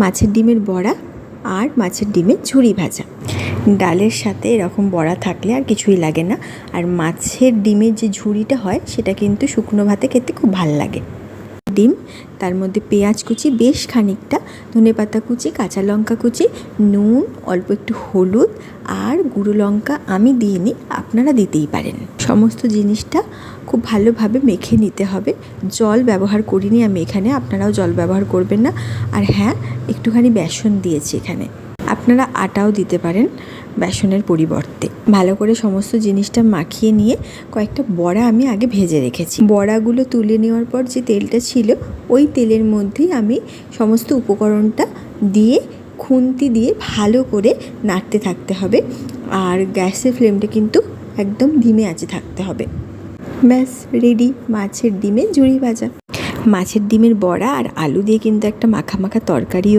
মাছের ডিমের বড়া আর মাছের ডিমের ঝুরি ভাজা। ডালের সাথে এরকম বড়া থাকলে আর কিছুই লাগে না। আর মাছের ডিমের যে ঝুরিটা হয় সেটা কিন্তু শুকনো ভাতে খেতে খুব ভাল লাগে। ডিম, তার মধ্যে পেঁয়াজ কুচি বেশ খানিকটা, ধনেপাতা কুচি, কাঁচা লঙ্কা কুচি, নুন, অল্প একটু হলুদ আর গুঁড়ো লঙ্কা আমি দিইনি, আপনারা দিতেই পারেন। সমস্ত জিনিসটা খুব ভালোভাবে মেখে নিতে হবে। জল ব্যবহার করিনি আমি এখানে, আপনারাও জল ব্যবহার করবেন না। আর হ্যাঁ, একটুখানি বেসন দিয়েছি এখানে, আপনারা আটাও দিতে পারেন বেসনের পরিবর্তে। ভালো করে সমস্ত জিনিসটা মাখিয়ে নিয়ে কয়েকটা বড়া আমি আগে ভেজে রেখেছি। বড়াগুলো তুলে নেওয়ার পর যে তেলটা ছিল ওই তেলের মধ্যেই আমি সমস্ত উপকরণটা দিয়ে খুন্তি দিয়ে ভালো করে নাড়তে থাকতে হবে। আর গ্যাসের ফ্লেমটা কিন্তু একদম ধিমে আঁচে থাকতে হবে। ব্যাস রেডি মাছের ডিমের ঝুরি ভাজা। মাছের ডিমের বড়া আর আলু দিয়ে কিন্তু একটা মাখা মাখা তরকারিও